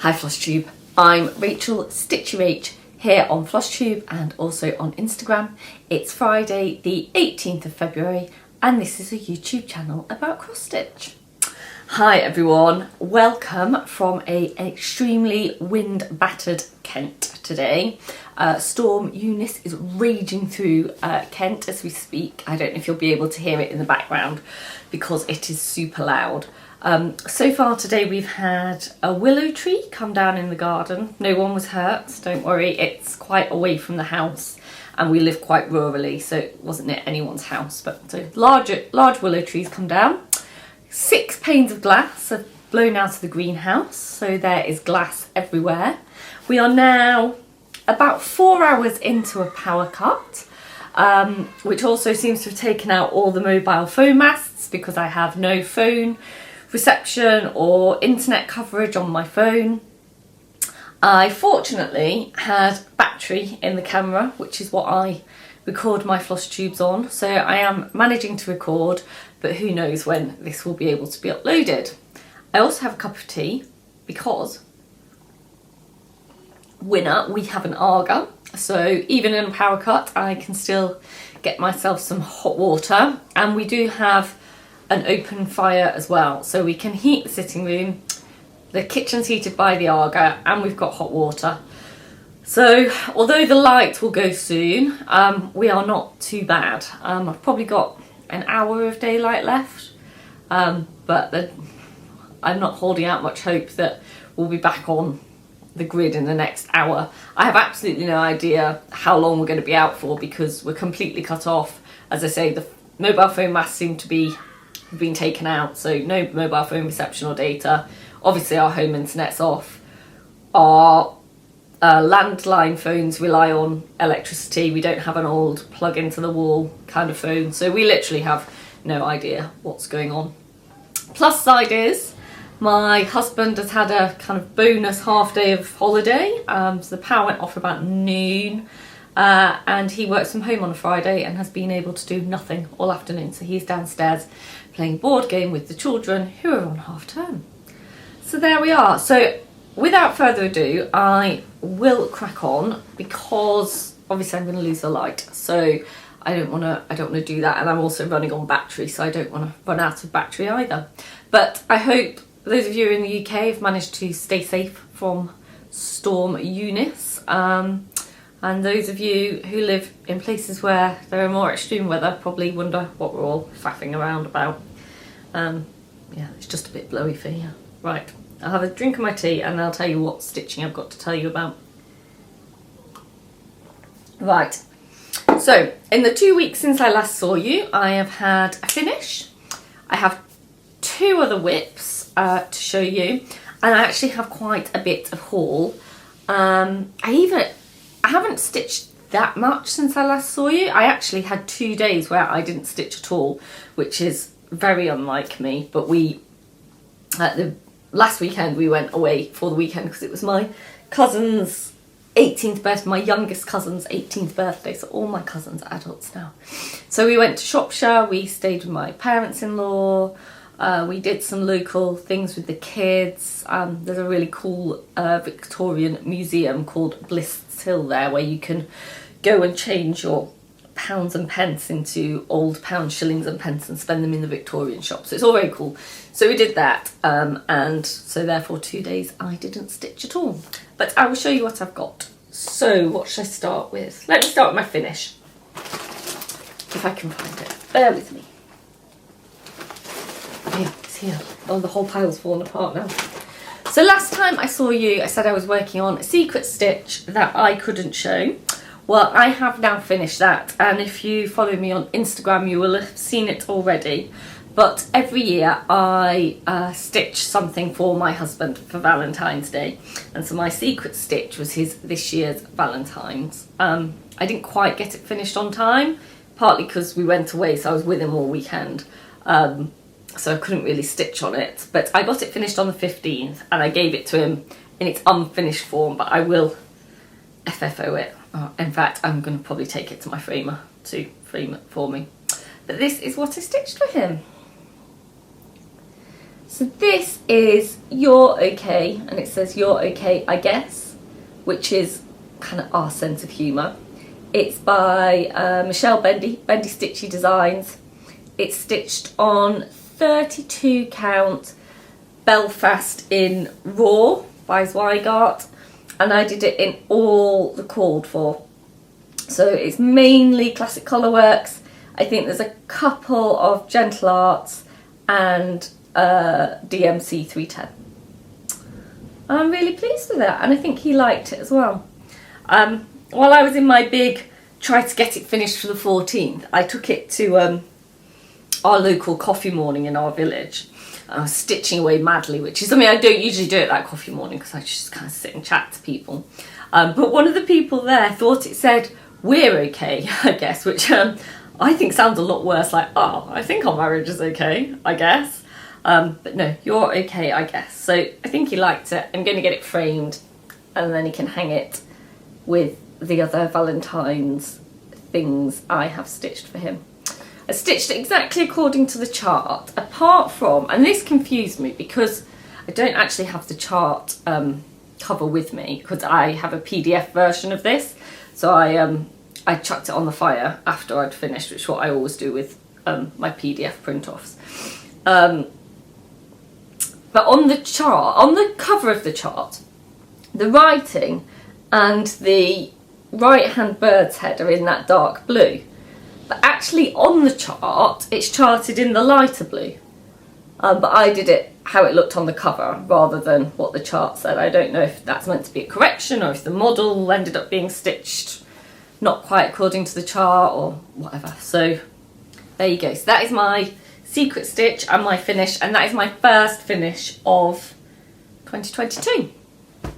Hi Flosstube, I'm Rachel Stitchy Rach here on Flosstube and also on Instagram. It's Friday the 18th of February and this is a YouTube channel about cross stitch. Hi everyone, welcome from an extremely wind battered Kent today. Storm Eunice is raging through Kent as we speak. I don't know if you'll be able to hear it in the background because it is super loud. So far today we've had a willow tree come down in the garden. No one was hurt, so don't worry. It's quite away from the house and we live quite rurally, so it wasn't near anyone's house. But so large willow trees come down. 6 panes of glass have blown out of the greenhouse, so there is glass everywhere. We are now about 4 hours into a power cut, which also seems to have taken out all the mobile phone masts because I have no phone reception or internet coverage on my phone. I fortunately had battery in the camera, which is what I record my floss tubes on, so I am managing to record, but who knows when this will be able to be uploaded. I also have a cup of tea because winner, we have an Arga, so even in a power cut I can still get myself some hot water, and we do have an open fire as well, so we can heat the sitting room. The kitchen's heated by the Arga and we've got hot water. So although the light will go soon, we are not too bad. I've probably got an hour of daylight left, but I'm not holding out much hope that we'll be back on the grid in the next hour. I have absolutely no idea how long we're going to be out for because we're completely cut off. As I say, the mobile phone masts seem to be been taken out, so no mobile phone reception or data. Obviously our home internet's off. Our landline phones rely on electricity. We don't have an old plug into the wall kind of phone, so we literally have no idea what's going on. Plus side is my husband has had a kind of bonus half day of holiday, so the power went off about noon. And he works from home on a Friday and has been able to do nothing all afternoon, so he's downstairs playing board game with the children who are on half term. So there we are. So without further ado, I will crack on because obviously I'm going to lose the light, so I don't want to do that, and I'm also running on battery, so I don't want to run out of battery either. But I hope those of you in the UK have managed to stay safe from Storm Eunice. And those of you who live in places where there are more extreme weather probably wonder what we're all faffing around about. Yeah, it's just a bit blowy for here. Right, I'll have a drink of my tea and I'll tell you what stitching I've got to tell you about. Right, so in the 2 weeks since I last saw you, I have had a finish. I have 2 other whips to show you, and I actually have quite a bit of haul. I haven't stitched that much since I last saw you. I actually had 2 days where I didn't stitch at all, which is very unlike me. But last weekend we went away for the weekend because it was my cousin's 18th birthday, my youngest cousin's 18th birthday. So all my cousins are adults now. So we went to Shropshire, we stayed with my parents-in-law. We did some local things with the kids. There's a really cool Victorian museum called Bliss Hill there where you can go and change your pounds and pence into old pounds, shillings and pence and spend them in the Victorian shop. So it's all very cool. So we did that, and so therefore 2 days I didn't stitch at all. But I will show you what I've got. So what should I start with? Let me start with my finish, if I can find it. Bear with me. Yeah, it's here. Oh, the whole pile's fallen apart now. So last time I saw you, I said I was working on a secret stitch that I couldn't show. Well, I have now finished that, and if you follow me on Instagram, you will have seen it already. But every year I stitch something for my husband for Valentine's Day, and so my secret stitch was this year's Valentine's. I didn't quite get it finished on time, partly because we went away, so I was with him all weekend. So I couldn't really stitch on it, but I got it finished on the 15th and I gave it to him in its unfinished form, but I will FFO it. In fact, I'm going to probably take it to my framer to frame it for me. But this is what I stitched for him. So this is You're Okay, and it says You're Okay, I Guess, which is kind of our sense of humour. It's by Michelle Bendy Stitchy Designs. It's stitched on 32 count Belfast in Raw by Zweigart, and I did it in all the called for. So it's mainly classic colourworks. I think there's a couple of gentle arts and DMC 310. I'm really pleased with that, and I think he liked it as well. While I was in my big try to get it finished for the 14th, I took it to our local coffee morning in our village. I was stitching away madly, which is something I don't usually do at that coffee morning because I just kind of sit and chat to people. But one of the people there thought it said, "We're okay," I guess, which I think sounds a lot worse, like, "Oh, I think our marriage is okay, I guess." But no, "You're okay, I guess." So I think he liked it. I'm going to get it framed, and then he can hang it with the other Valentine's things I have stitched for him. I stitched it exactly according to the chart, apart from, and this confused me because I don't actually have the chart cover with me because I have a PDF version of this. So I chucked it on the fire after I'd finished, which is what I always do with my PDF print-offs. But on the chart, on the cover of the chart, the writing and the right-hand bird's head are in that dark blue. But actually on the chart, it's charted in the lighter blue. But I did it how it looked on the cover rather than what the chart said. I don't know if that's meant to be a correction or if the model ended up being stitched not quite according to the chart or whatever. So there you go. So that is my secret stitch and my finish, and that is my first finish of 2022. So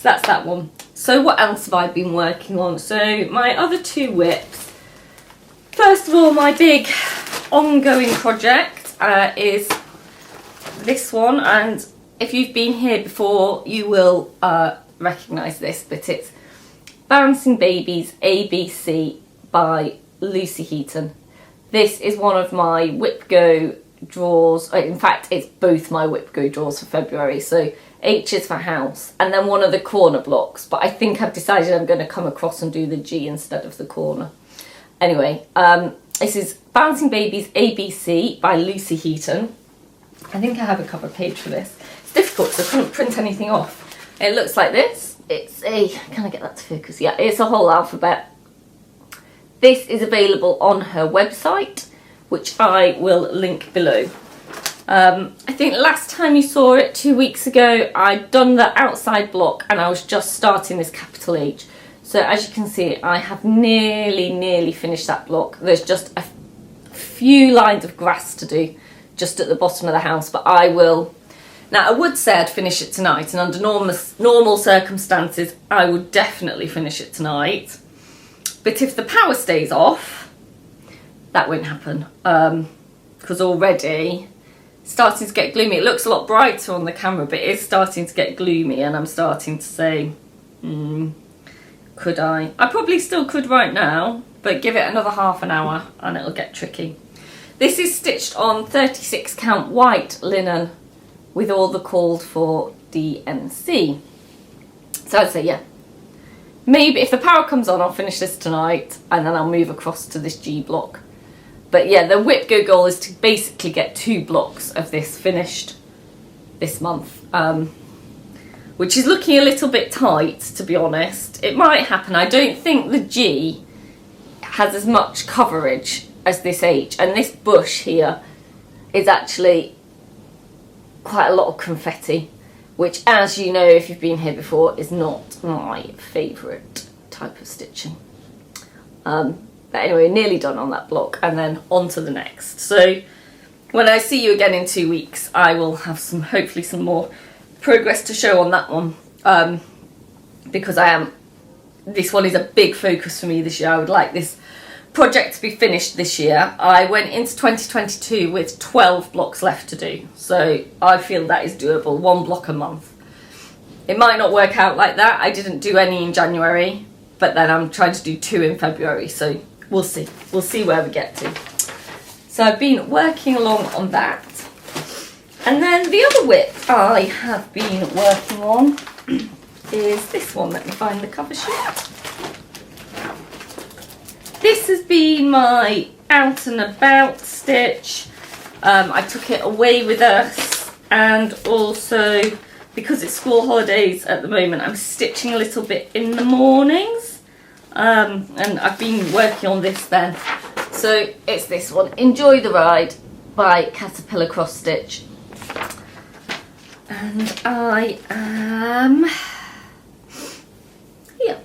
that's that one. So what else have I been working on? So my other two whips. First of all, my big ongoing project is this one, and if you've been here before you will recognise this, but it's Bouncing Babies ABC by Lucy Heaton. This is one of my WIPGO draws. In fact, it's both my WIPGO draws for February. So H is for house, and then one of the corner blocks, but I think I've decided I'm going to come across and do the G instead of the corner. Anyway, this is Bouncing Babies ABC by Lucy Heaton. I think I have a cover page for this. It's difficult because I couldn't print anything off. It looks like this. It's a, can I get that to focus? Yeah, it's a whole alphabet. This is available on her website, which I will link below. I think last time you saw it 2 weeks ago, I'd done the outside block and I was just starting this capital H. So as you can see, I have nearly finished that block. There's just a few lines of grass to do just at the bottom of the house, but I will. Now, I would say I'd finish it tonight, and under normal circumstances, I would definitely finish it tonight. But if the power stays off, that won't happen, because already it's starting to get gloomy. It looks a lot brighter on the camera, but it is starting to get gloomy, and I'm starting to say, could I? I probably still could right now, but give it another half an hour and it'll get tricky. This is stitched on 36 count white linen with all the called for DMC. So I'd say, yeah, maybe if the power comes on, I'll finish this tonight and then I'll move across to this G block. But yeah, the WIPGO goal is to basically get 2 blocks of this finished this month. Which is looking a little bit tight, to be honest. It might happen. I don't think the G has as much coverage as this H, and this bush here is actually quite a lot of confetti, which, as you know if you've been here before, is not my favourite type of stitching. But anyway, nearly done on that block, and then on to the next. So when I see you again in 2 weeks, I will have hopefully some more progress to show on that one, because this one is a big focus for me this year. I would like this project to be finished this year. I went into 2022 with 12 blocks left to do, so I feel that is doable, 1 block a month. It might not work out like that. I didn't do any in January, but then I'm trying to do 2 in February, so we'll see where we get to. So I've been working along on that. And then the other whip I have been working on is this one. Let me find the cover sheet. This has been my out and about stitch. I took it away with us, and also because it's school holidays at the moment, I'm stitching a little bit in the mornings, and I've been working on this then. So it's this one, Enjoy the Ride by Caterpillar Cross Stitch. And I am here.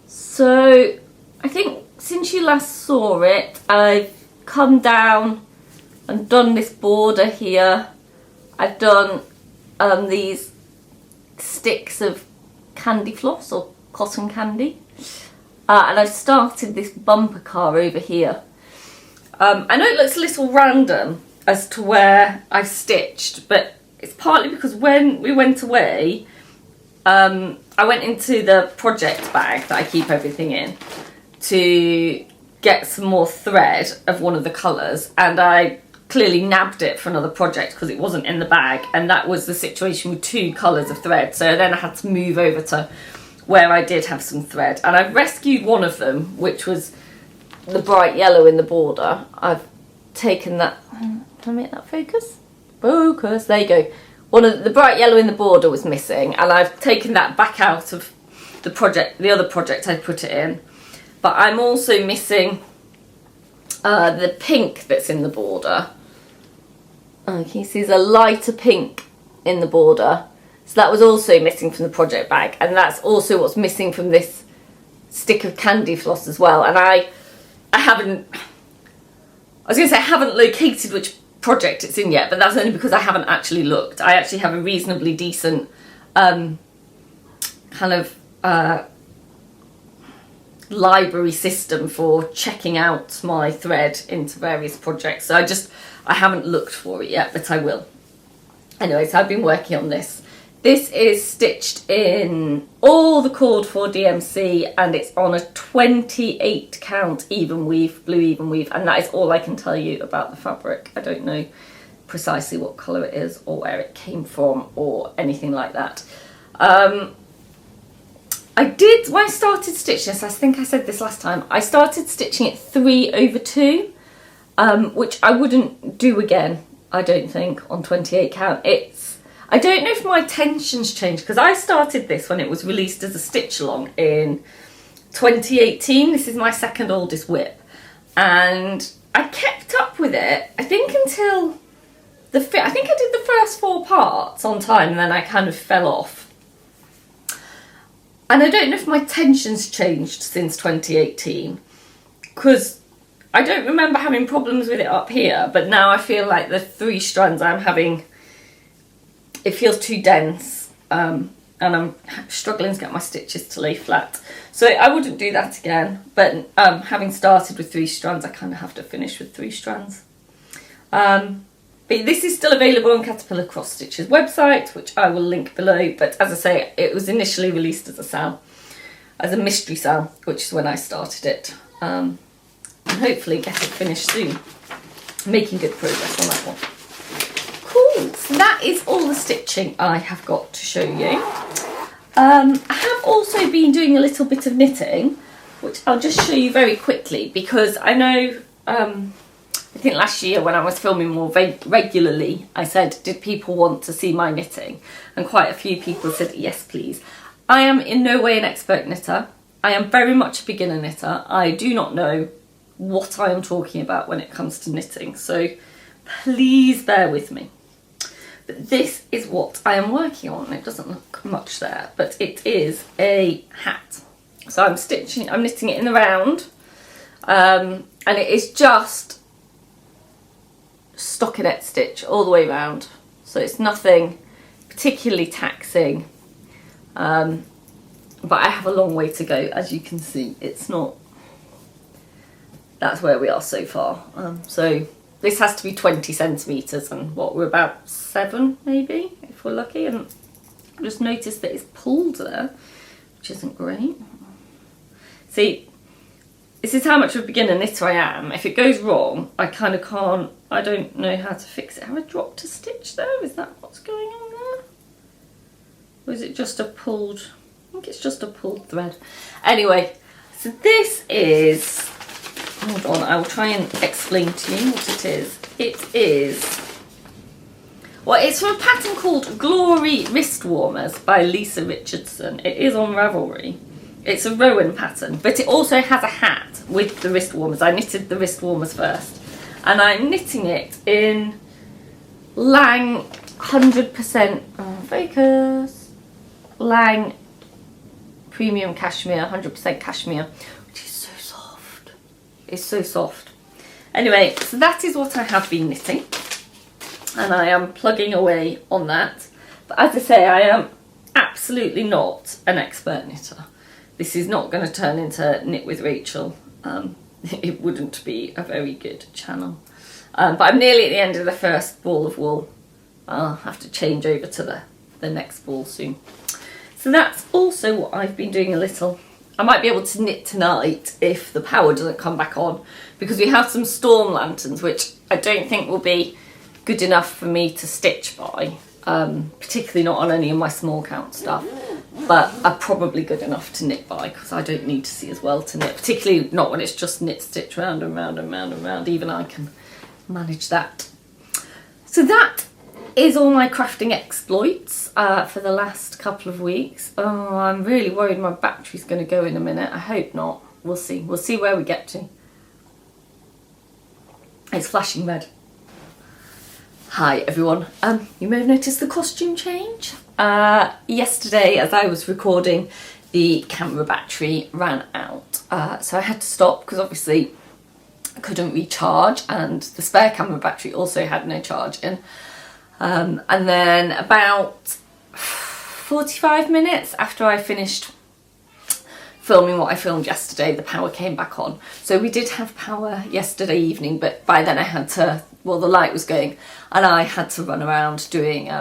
So I think since you last saw it, I've come down and done this border here. I've done these sticks of candy floss or cotton candy. And I've started this bumper car over here. I know it looks a little random as to where I've stitched, but it's partly because when we went away, I went into the project bag that I keep everything in to get some more thread of one of the colours, and I clearly nabbed it for another project because it wasn't in the bag, and that was the situation with 2 colours of thread. So then I had to move over to where I did have some thread, and I've rescued one of them, which was the bright yellow in the border. I've taken that, can I make that focus? Focus, there you go. One of the bright yellow in the border was missing, and I've taken that back out of the project, the other project I put it in. But I'm also missing the pink that's in the border. Can you see there's a lighter pink in the border? So that was also missing from the project bag, and that's also what's missing from this stick of candy floss as well. And I haven't located which project it's in yet, but that's only because I haven't actually looked. I actually have a reasonably decent library system for checking out my thread into various projects. So I haven't looked for it yet, but I will. Anyway, so I've been working on this. This is stitched in all the called for DMC, and it's on a 28 count even weave, blue even weave, and that is all I can tell you about the fabric. I don't know precisely what colour it is or where it came from or anything like that. When I started stitching this, I think I said this last time, I started stitching it 3/2, which I wouldn't do again, I don't think, on 28 count. I don't know if my tensions changed, because I started this when it was released as a stitch along in 2018. This is my second oldest whip, and I kept up with it, I think, until I think I did the first 4 parts on time, and then I kind of fell off. And I don't know if my tensions changed since 2018, because I don't remember having problems with it up here, but now I feel like the 3 strands I'm having, it feels too dense, and I'm struggling to get my stitches to lay flat. So I wouldn't do that again, but having started with 3 strands, I kind of have to finish with 3 strands. But this is still available on Caterpillar Cross Stitch's website, which I will link below. But as I say, it was initially released as a sale, as a mystery sale, which is when I started it. And hopefully get it finished soon. Making good progress on that one. Cool, so that is all the stitching I have got to show you. I have also been doing a little bit of knitting, which I'll just show you very quickly, because I know, I think last year when I was filming more regularly, I said, did people want to see my knitting? And quite a few people said, yes, please. I am in no way an expert knitter. I am very much a beginner knitter. I do not know what I am talking about when it comes to knitting, so please bear with me. But this is what I am working on. It doesn't look much there, but it is a hat. So I'm knitting it in the round, and it is just stockinette stitch all the way around, so it's nothing particularly taxing, but I have a long way to go, as you can see. It's not, that's where we are so far. So this has to be 20 centimetres, and what, we're about 7 maybe, if we're lucky. And I just noticed that it's pulled there, which isn't great. See, this is how much of a beginner knitter I am. If it goes wrong, I kind of can't, I don't know how to fix it. Have I dropped a stitch there? Is that what's going on there? Or is it just a pulled, I think it's just a pulled thread. Anyway, so this is, hold on, I will try and explain to you what it is. It is, well, it's from a pattern called Glory Wrist Warmers by Lisa Richardson. It is on Ravelry. It's a Rowan pattern, but it also has a hat with the wrist warmers. I knitted the wrist warmers first, and I'm knitting it in Lang 100% focus, Lang premium cashmere, 100% cashmere, which is so soft. It's so soft. Anyway, so that is what I have been knitting, and I am plugging away on that. But as I say, I am absolutely not an expert knitter. This is not going to turn into Knit with Rachel. It wouldn't be a very good channel. But I'm nearly at the end of the first ball of wool. I'll have to change over to the next ball soon. So that's also what I've been doing a little. I might be able to knit tonight if the power doesn't come back on, because we have some storm lanterns which I don't think will be good enough for me to stitch by, particularly not on any of my small count stuff. But are probably good enough to knit by, because I don't need to see as well to knit, particularly not when it's just knit stitch round and round and round and round. Even I can manage that. So that is all my crafting exploits for the last couple of weeks. Oh, I'm really worried my battery's going to go in a minute. I hope not. We'll see. We'll see where we get to. It's flashing red. Hi everyone. You may have noticed the costume change. Yesterday, as I was recording, the camera battery ran out, so I had to stop because obviously I couldn't recharge, and the spare camera battery also had no charge in. And then about 45 minutes after I finished filming what I filmed yesterday, the power came back on. So we did have power yesterday evening, but by then I had to, well, the light was going, and I had to run around doing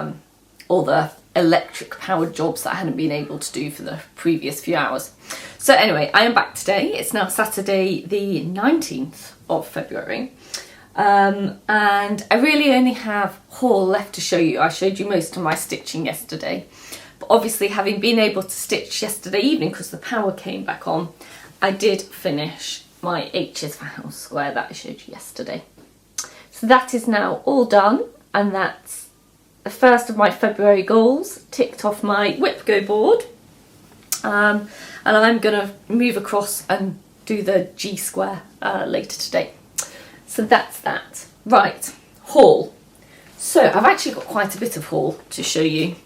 all the electric powered jobs that I hadn't been able to do for the previous few hours. So anyway, I am back today. It's now Saturday the 19th of February, and I really only have haul left to show you. I showed you most of my stitching yesterday, but obviously having been able to stitch yesterday evening because the power came back on, I did finish my H's for House Square that I showed you yesterday. So that is now all done, and that's the first of my February goals ticked off my WIPGO board, and I'm going to move across and do the G square later today. So that's that. Right, haul. So I've actually got quite a bit of haul to show you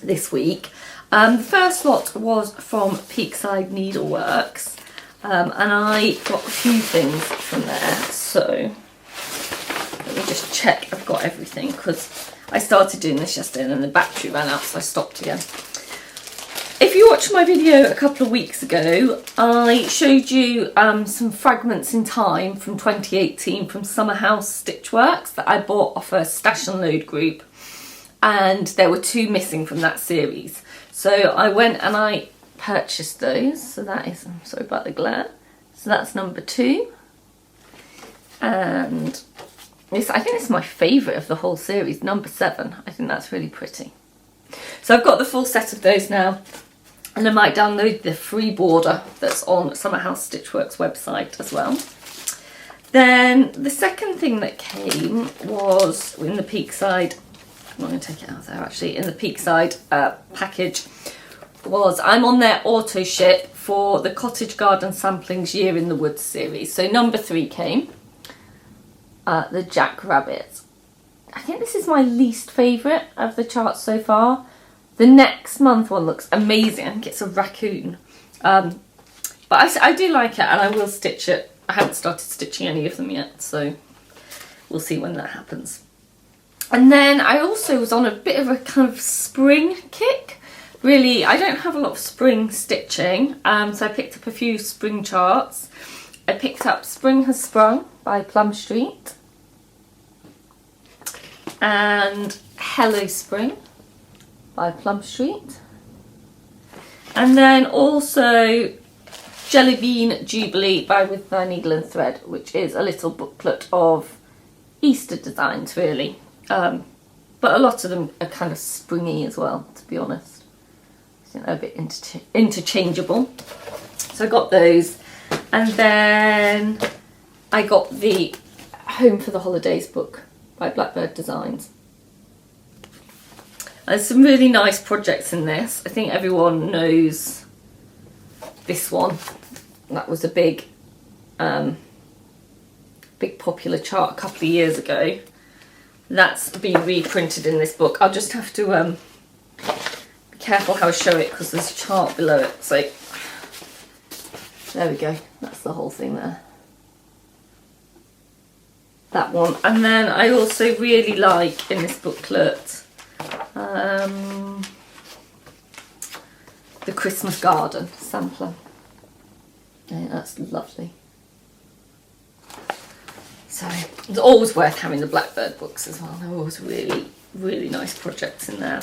this week. The first lot was from Peakside Needleworks, and I got a few things from there. So let me just check I've got everything, because I started doing this yesterday and then the battery ran out, so I stopped again. If you watched my video a couple of weeks ago, I showed you some fragments in time from 2018 from Summer House Stitchworks that I bought off a Stash and Load group, and there were 2 missing from that series. So I went and I purchased those. So that is, I'm sorry about the glare. So that's number 2. And this, I think this is my favourite of the whole series, number 7. I think that's really pretty. So I've got the full set of those now, and I might download the free border that's on Summer House Stitchworks website as well. Then the second thing that came was in the Peakside, I'm not going to take it out there actually, in the Peakside package was, I'm on their auto ship for the Cottage Garden Samplings Year in the Woods series. So number 3 came. The Jack Rabbit. I think this is my least favourite of the charts so far. The next month one looks amazing. I think it's a raccoon. But I do like it, and I will stitch it. I haven't started stitching any of them yet, so we'll see when that happens. And then I also was on a bit of a kind of spring kick. Really, I don't have a lot of spring stitching, so I picked up a few spring charts. I picked up Spring Has Sprung by Plum Street and Hello Spring by Plum Street, and then also Jelly Bean Jubilee by With Thy Needle and Thread, which is a little booklet of Easter designs, really. But a lot of them are kind of springy as well, to be honest. So they're a bit interchangeable. So I got those. And then I got the Home for the Holidays book by Blackbird Designs. There's some really nice projects in this. I think everyone knows this one. That was a big popular chart a couple of years ago. That's been reprinted in this book. I'll just have to be careful how I show it because there's a chart below it. So there we go. That's the whole thing there. That one. And then I also really like in this booklet the Christmas Garden sampler. Yeah, that's lovely. So it's always worth having the Blackbird books as well. They're always really, really nice projects in there.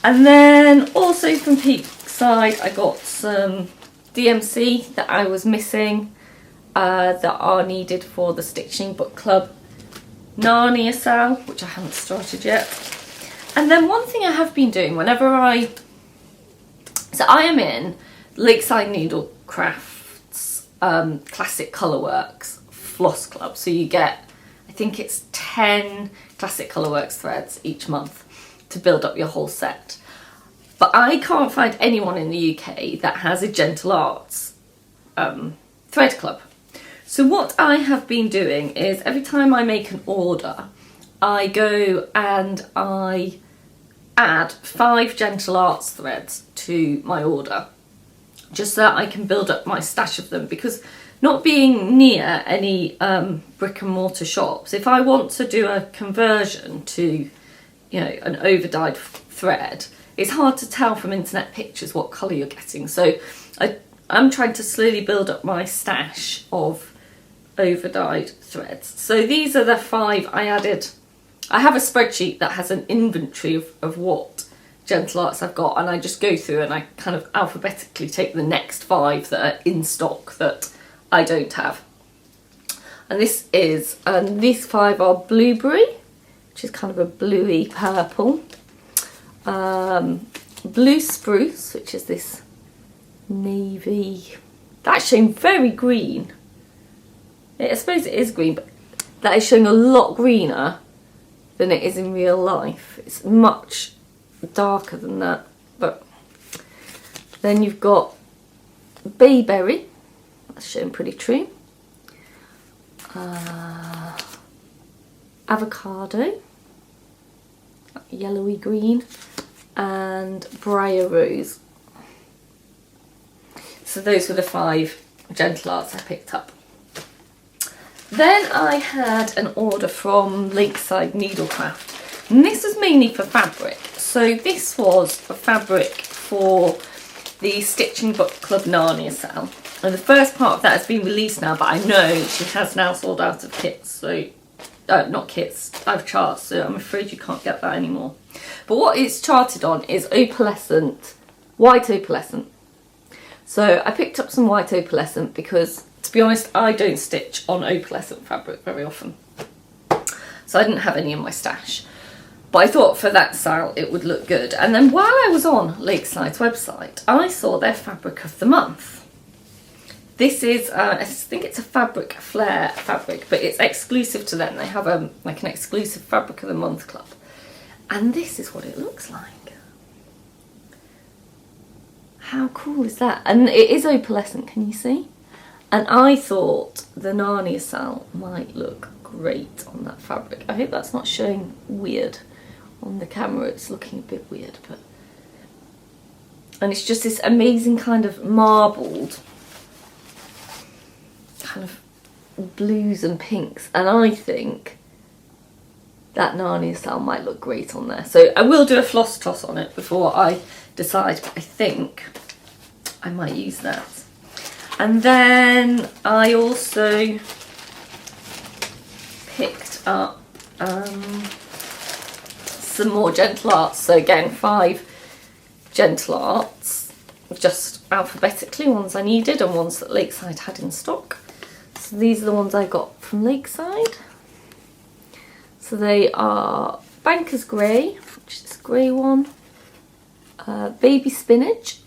And then also from Peakside, I got some DMC that I was missing that are needed for the Stitching Book Club Narnia sale, which I haven't started yet. And then one thing I have been doing whenever I am in Lakeside Needlecraft's Classic Colourworks Floss Club. So you get, I think it's 10 Classic Colourworks threads each month to build up your whole set. But I can't find anyone in the UK that has a Gentle Arts thread club. So what I have been doing is every time I make an order, I go and I add 5 Gentle Arts threads to my order, just so that I can build up my stash of them, because not being near any brick and mortar shops, if I want to do a conversion to, you know, an over-dyed thread, it's hard to tell from internet pictures what colour you're getting. So I'm trying to slowly build up my stash of over-dyed threads. So these are the 5 I added. I have a spreadsheet that has an inventory of what Gentle Arts I've got, and I just go through and I kind of alphabetically take the next 5 that are in stock that I don't have. And this is, these 5 are Blueberry, which is kind of a bluey purple. Blue Spruce, which is this navy, that's showing very green. I suppose it is green, but that is showing a lot greener than it is in real life. It's much darker than that. But then you've got Bayberry, that's showing pretty true. Avocado, yellowy green, and Briar Rose. So those were the 5 Gentle Arts I picked up. Then I had an order from Lakeside Needlecraft, and this was mainly for fabric. So this was for fabric for the Stitching Book Club Narnia sale. And the first part of that has been released now, but I know she has now sold out of kits. So, not kits, I have charts, so I'm afraid you can't get that anymore. But what it's charted on is opalescent, white opalescent. So I picked up some white opalescent because, to be honest, I don't stitch on opalescent fabric very often. So I didn't have any in my stash. But I thought for that sale it would look good. And then while I was on Lakeside's website, I saw their fabric of the month. This is, I think it's a Fabric Flair fabric, but it's exclusive to them. They have like an exclusive Fabric of the Month club. And this is what it looks like. How cool is that? And it is opalescent, can you see? And I thought the Narnia sale might look great on that fabric. I hope that's not showing weird on the camera. It's looking a bit weird, but... And it's just this amazing kind of marbled, kind of blues and pinks. And I think that Narnia style might look great on there. So I will do a floss toss on it before I decide, but I think I might use that. And then I also picked up some more Gentle Arts. So again, 5 Gentle Arts. just alphabetically, ones I needed and ones that Lakeside had in stock. So these are the ones I got from Lakeside. So they are Banker's Grey, which is this grey one, Baby Spinach,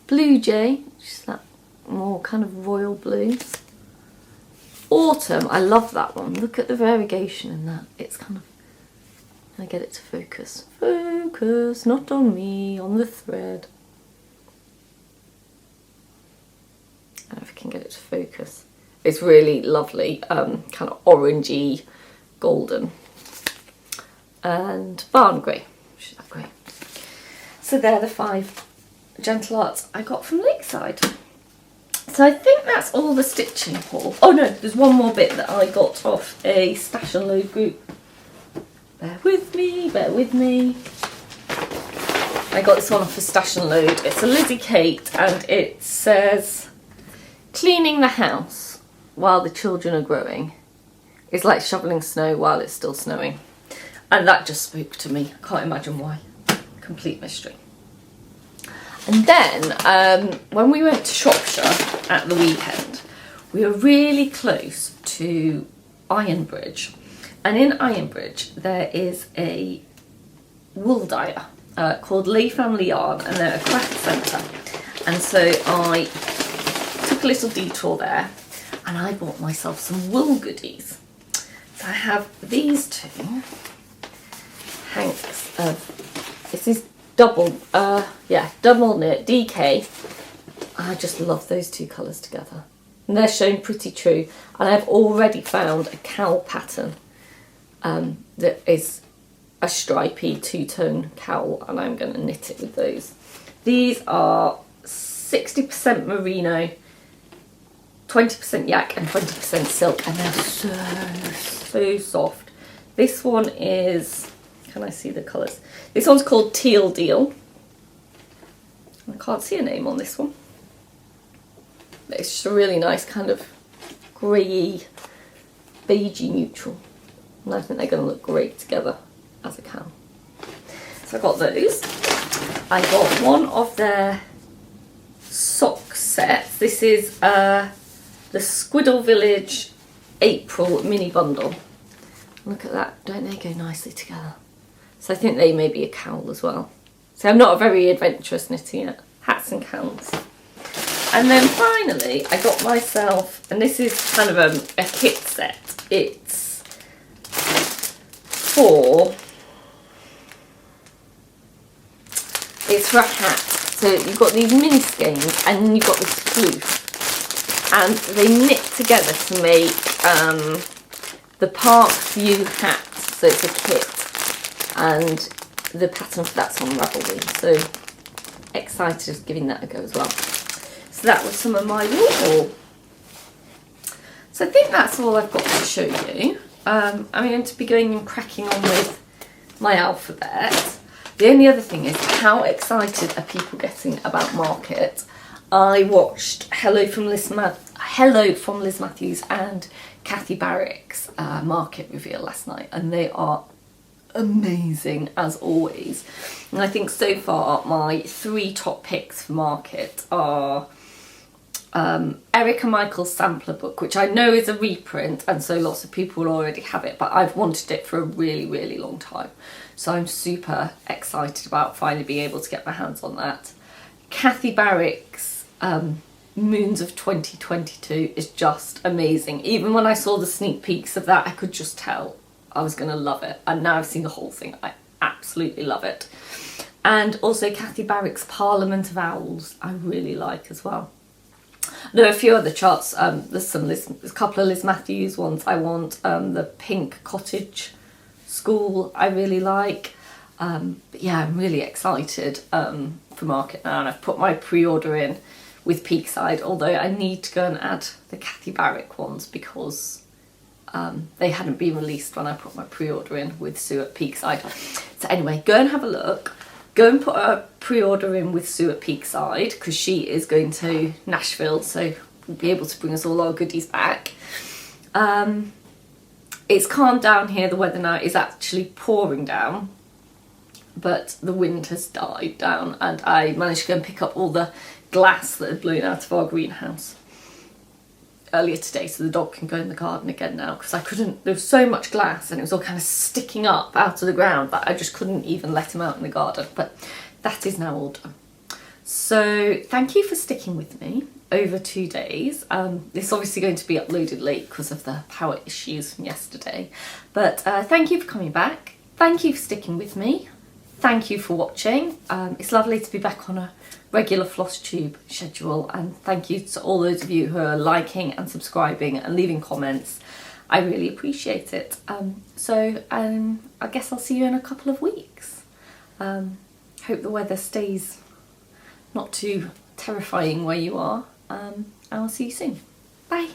Blue Jay, which is that more kind of royal blue, Autumn, I love that one. Look at the variegation in that. It's kind of, I get it to focus. Focus, not on me, on the thread. I don't know if I can get it to focus. It's really lovely, kind of orangey, golden. And Barn Grey, which is that grey. So they're the 5 Gentle Arts I got from Lakeside. So I think that's all the stitching haul. Oh no, there's one more bit that I got off a Stash and Load group. Bear with me, bear with me. I got this one off a Stash and Load. It's a Lizzie Kate and it says, cleaning the house while the children are growing is like shoveling snow while it's still snowing. And that just spoke to me. I can't imagine why. Complete mystery. And then when we went to Shropshire at the weekend, we were really close to Ironbridge. And in Ironbridge there is a wool dyer called Leigh Family Yarn, and they're a craft centre. And so I took a little detour there and I bought myself some wool goodies. So I have these 2 hanks of, this is double knit DK. I just love those 2 colours together. And they're shown pretty true. And I've already found a cowl pattern that is a stripy 2-tone cowl, and I'm going to knit it with those. These are 60% merino, 20% yak and 20% silk, and they're so soft. This one is, can I see the colours? This one's called Teal Deal. I can't see a name on this one. But it's just a really nice kind of greyy, beigey neutral. And I think they're going to look great together as a cowl. So I got those. I got one of their sock sets. This is the Squiddle Village April mini bundle. Look at that, don't they go nicely together? So I think they may be a cowl as well. So I'm not a very adventurous knitter yet. Hats and cowls. And then finally I got myself, and this is kind of a kit set. It's for a hat. So you've got these mini skeins and then you've got this floof. And they knit together to make the Park View hat. So it's a kit. And the pattern for that's on Ravelry, so excited of giving that a go as well. So that was some of my wool haul. So I think that's all I've got to show you. I'm going to be going and cracking on with my alphabet. The only other thing is, how excited are people getting about Market? I watched Hello from Liz Matthews and Kathy Barrick's Market reveal last night, and they are amazing as always. And I think so far my 3 top picks for Market are Erica Michael's sampler book, which I know is a reprint and so lots of people will already have it, but I've wanted it for a really long time, so I'm super excited about finally being able to get my hands on that. Kathy Barrick's Moons of 2022 is just amazing. Even when I saw the sneak peeks of that, I could just tell I was going to love it, and now I've seen the whole thing, I absolutely love it. And also Kathy Barrick's Parliament of Owls I really like as well. There are a few other charts. There's a couple of Liz Matthews ones I want. The Pink Cottage School I really like. But yeah, I'm really excited for Market now, and I've put my pre-order in with Peakside, although I need to go and add the Kathy Barrick ones because they hadn't been released when I put my pre-order in with Sue at Peakside. So anyway, go and have a look. Go and put a pre-order in with Sue at Peakside because she is going to Nashville, so we'll be able to bring us all our goodies back. It's calmed down here. The weather now is actually pouring down, but the wind has died down and I managed to go and pick up all the glass that had blown out of our greenhouse earlier today, so the dog can go in the garden again now, because I couldn't, there was so much glass and it was all kind of sticking up out of the ground that I just couldn't even let him out in the garden, but that is now all done. So thank you for sticking with me over 2 days. This is obviously going to be uploaded late because of the power issues from yesterday, but thank you for coming back. Thank you for sticking with me. Thank you for watching. It's lovely to be back on a regular Flosstube schedule, and thank you to all those of you who are liking and subscribing and leaving comments. I really appreciate it. So I guess I'll see you in a couple of weeks. Hope the weather stays not too terrifying where you are, and I'll see you soon. Bye.